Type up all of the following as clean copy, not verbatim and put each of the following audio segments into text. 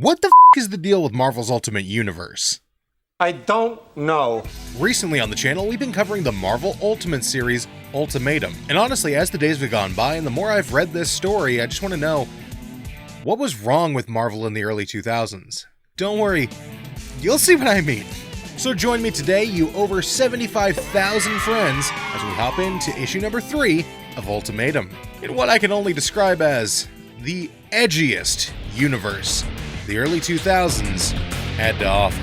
What the is the deal with Marvel's Ultimate Universe? I don't know. Recently on the channel, we've been covering the Marvel Ultimate series, Ultimatum. And honestly, as the days have gone by and the more I've read this story, I just want to know, what was wrong with Marvel in the early 2000s? Don't worry, you'll see what I mean. So join me today, you over 75,000 friends, as we hop into issue number 3 of Ultimatum, in what I can only describe as the edgiest universe the early 2000s had to offer.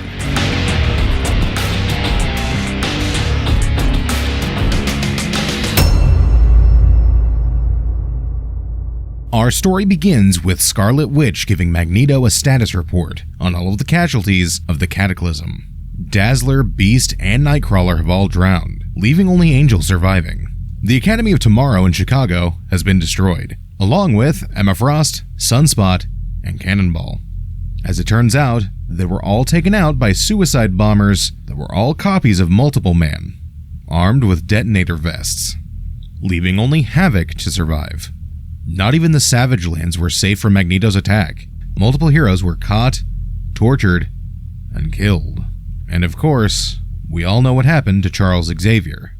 Our story begins with Scarlet Witch giving Magneto a status report on all of the casualties of the Cataclysm. Dazzler, Beast, and Nightcrawler have all drowned, leaving only Angel surviving. The Academy of Tomorrow in Chicago has been destroyed, along with Emma Frost, Sunspot, and Cannonball. As it turns out, they were all taken out by suicide bombers that were all copies of Multiple Man, armed with detonator vests, leaving only Havoc to survive. Not even the Savage Lands were safe from Magneto's attack. Multiple heroes were caught, tortured, and killed. And of course, we all know what happened to Charles Xavier,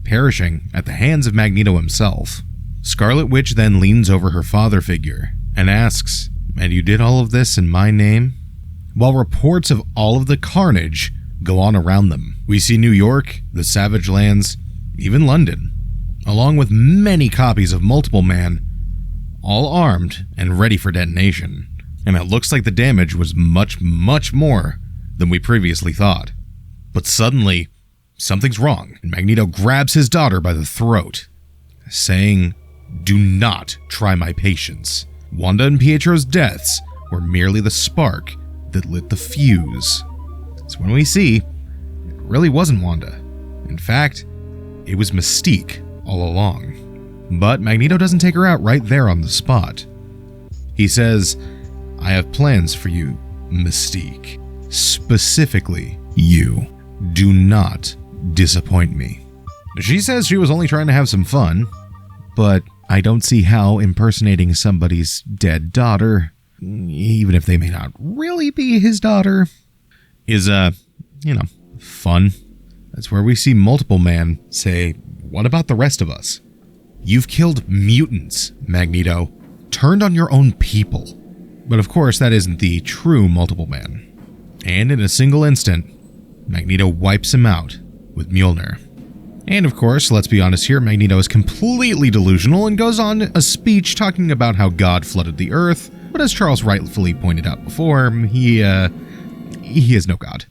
perishing at the hands of Magneto himself. Scarlet Witch then leans over her father figure and asks, "And you did all of this in my name?" While reports of all of the carnage go on around them, we see New York, the Savage Lands, even London, along with many copies of Multiple Man, all armed and ready for detonation. And it looks like the damage was much, much more than we previously thought. But suddenly, something's wrong, and Magneto grabs his daughter by the throat, saying, "Do not try my patience. Wanda and Pietro's deaths were merely the spark that lit the fuse." It's when we see it really wasn't Wanda. In fact, it was Mystique all along. But Magneto doesn't take her out right there on the spot. He says, "I have plans for you, Mystique. Specifically, you. Do not disappoint me." She says she was only trying to have some fun, but I don't see how impersonating somebody's dead daughter, even if they may not really be his daughter, is, fun. That's where we see Multiple Man say, "What about the rest of us? You've killed mutants, Magneto. Turned on your own people." But of course, that isn't the true Multiple Man. And in a single instant, Magneto wipes him out with Mjolnir. And of course, let's be honest here, Magneto is completely delusional and goes on a speech talking about how God flooded the Earth. But as Charles rightfully pointed out before, he is no god.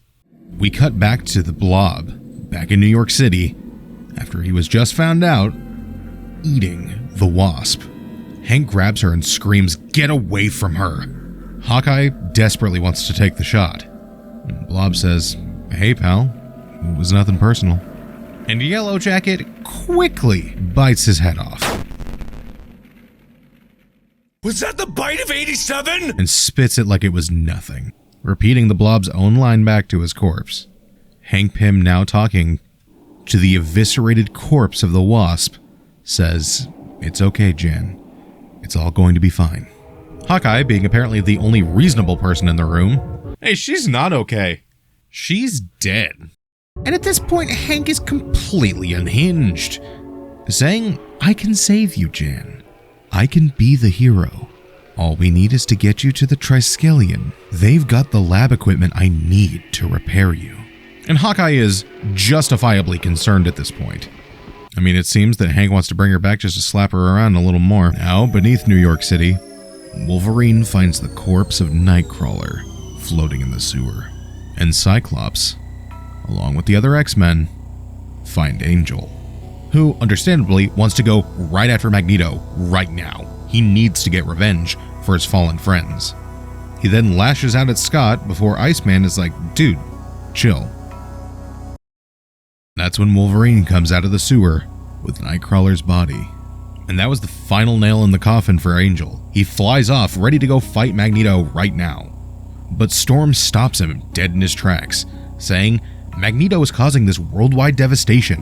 We cut back to the Blob, back in New York City, after he was just found out eating the Wasp. Hank grabs her and screams, "Get away from her!" Hawkeye desperately wants to take the shot. And Blob says, "Hey pal, it was nothing personal." And Yellow Jacket quickly bites his head off. "Was that the bite of 87? And spits it like it was nothing, repeating the Blob's own line back to his corpse. Hank Pym, now talking to the eviscerated corpse of the Wasp, says, "It's okay, Jan. It's all going to be fine." Hawkeye, being apparently the only reasonable person in the room, "Hey, she's not okay. She's dead." And at this point, Hank is completely unhinged, saying, "I can save you, Jan. I can be the hero. All we need is to get you to the Triskelion. They've got the lab equipment I need to repair you." And Hawkeye is justifiably concerned at this point. I mean, it seems that Hank wants to bring her back just to slap her around a little more. Now, beneath New York City, Wolverine finds the corpse of Nightcrawler floating in the sewer. And Cyclops, along with the other X-Men, find Angel, who understandably wants to go right after Magneto right now. He needs to get revenge for his fallen friends. He then lashes out at Scott before Iceman is like, "Dude, chill." That's when Wolverine comes out of the sewer with Nightcrawler's body. And that was the final nail in the coffin for Angel. He flies off, ready to go fight Magneto right now. But Storm stops him dead in his tracks, saying, "Magneto is causing this worldwide devastation.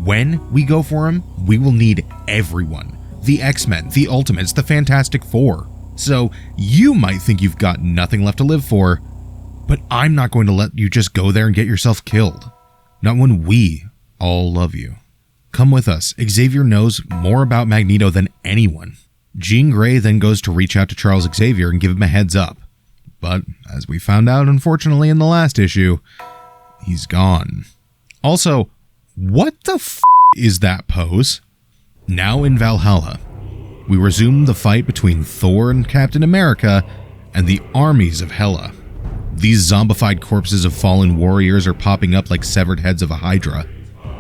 When we go for him, we will need everyone. The X-Men, the Ultimates, the Fantastic Four. So you might think you've got nothing left to live for, but I'm not going to let you just go there and get yourself killed. Not when we all love you. Come with us. Xavier knows more about Magneto than anyone. Jean Grey then goes to reach out to Charles Xavier and give him a heads up. But, as we found out unfortunately in the last issue, he's gone. Also, what the is that pose? Now in Valhalla, we resume the fight between Thor and Captain America and the armies of Hela. These zombified corpses of fallen warriors are popping up like severed heads of a hydra,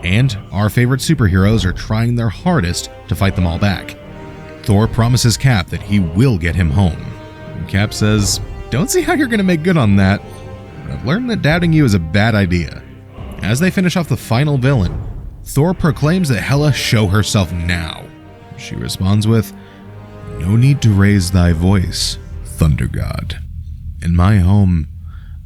and our favorite superheroes are trying their hardest to fight them all back. Thor promises Cap that he will get him home. And Cap says, "Don't see how you're going to make good on that. I've learned that doubting you is a bad idea." As they finish off the final villain, Thor proclaims that Hela show herself now. She responds with, "No need to raise thy voice, Thunder God. In my home,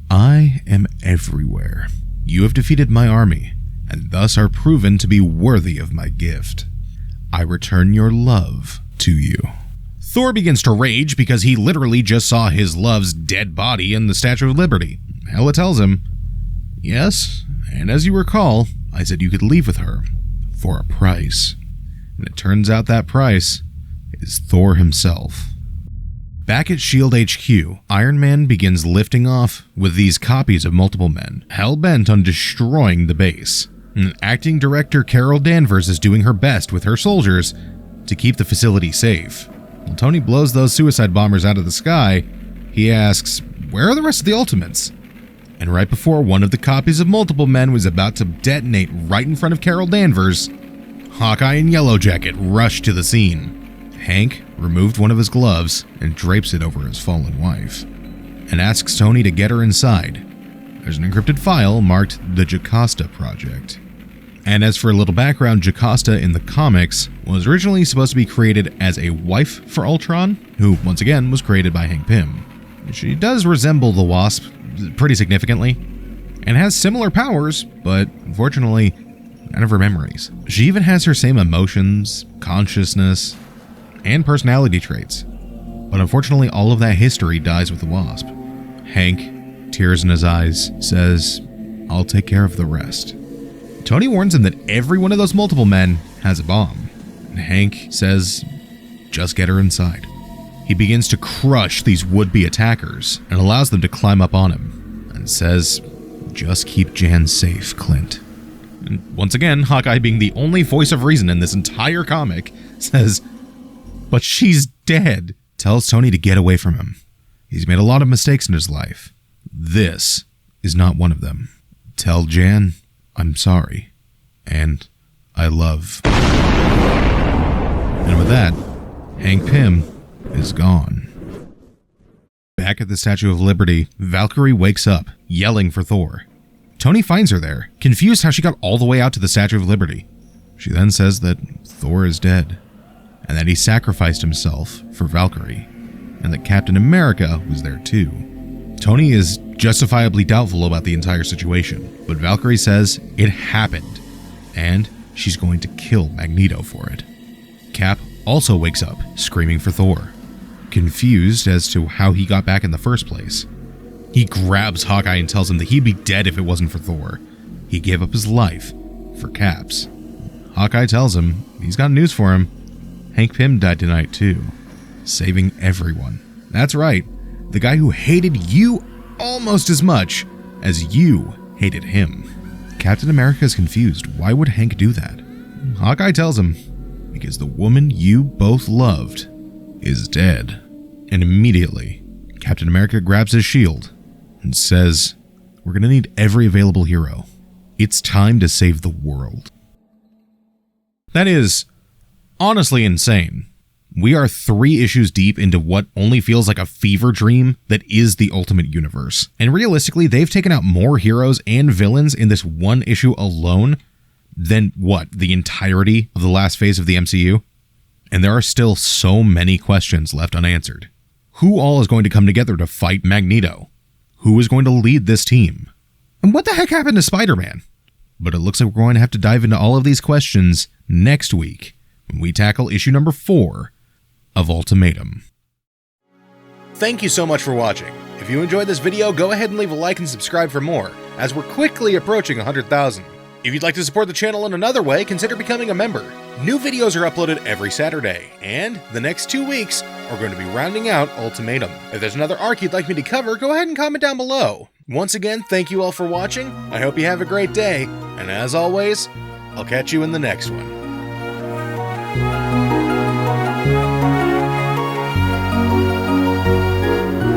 I am everywhere. You have defeated my army, and thus are proven to be worthy of my gift. I return your love to you." Thor begins to rage because he literally just saw his love's dead body in the Statue of Liberty. Hela tells him, "Yes, and as you recall, I said you could leave with her for a price." And it turns out that price is Thor himself. Back at S.H.I.E.L.D. HQ, Iron Man begins lifting off with these copies of multiple men, hell-bent on destroying the base. And acting director Carol Danvers is doing her best with her soldiers to keep the facility safe. When Tony blows those suicide bombers out of the sky, he asks, "Where are the rest of the Ultimates?" And right before one of the copies of multiple men was about to detonate right in front of Carol Danvers, Hawkeye and Yellowjacket rush to the scene. Hank removed one of his gloves and drapes it over his fallen wife, and asks Tony to get her inside. There's an encrypted file marked the Jocasta Project. And as for a little background, Jocasta in the comics was originally supposed to be created as a wife for Ultron, who once again was created by Hank Pym. She does resemble the Wasp pretty significantly, and has similar powers, but unfortunately, none of her memories. She even has her same emotions, consciousness, and personality traits. But unfortunately, all of that history dies with the Wasp. Hank, tears in his eyes, says, "I'll take care of the rest." Tony warns him that every one of those multiple men has a bomb. And Hank says, "Just get her inside." He begins to crush these would-be attackers and allows them to climb up on him, and says, "Just keep Jan safe, Clint." And once again, Hawkeye, being the only voice of reason in this entire comic, says, "But she's dead," tells Tony to get away from him. He's made a lot of mistakes in his life. This is not one of them. Tell Jan, I'm sorry, and I love. And with that, Hank Pym is gone. Back at the Statue of Liberty, Valkyrie wakes up, yelling for Thor. Tony finds her there, confused how she got all the way out to the Statue of Liberty. She then says that Thor is dead, and that he sacrificed himself for Valkyrie, and that Captain America was there too. Tony is justifiably doubtful about the entire situation, but Valkyrie says it happened, and she's going to kill Magneto for it. Cap also wakes up, screaming for Thor, confused as to how he got back in the first place. He grabs Hawkeye and tells him that he'd be dead if it wasn't for Thor. He gave up his life for Cap's. Hawkeye tells him he's got news for him. Hank Pym died tonight too, saving everyone. That's right, the guy who hated you almost as much as you hated him. Captain America is confused. Why would Hank do that? Hawkeye tells him, because the woman you both loved is dead. And immediately, Captain America grabs his shield and says, "We're going to need every available hero. It's time to save the world." That is honestly insane. We are 3 issues deep into what only feels like a fever dream that is the Ultimate Universe. And realistically, they've taken out more heroes and villains in this one issue alone than the entirety of the last phase of the MCU? And there are still so many questions left unanswered. Who all is going to come together to fight Magneto? Who is going to lead this team? And what the heck happened to Spider-Man? But it looks like we're going to have to dive into all of these questions next week when we tackle issue number 4 of Ultimatum. thank you so much for watching. If you enjoyed this video, go ahead and leave a like and subscribe for more, as we're quickly approaching 100,000. If you'd like to support the channel in another way, consider becoming a member. New videos are uploaded every Saturday, and the next 2 weeks are going to be rounding out Ultimatum. If there's another arc you'd like me to cover, go ahead and comment down below. Once again, thank you all for watching, I hope you have a great day, and as always, I'll catch you in the next one.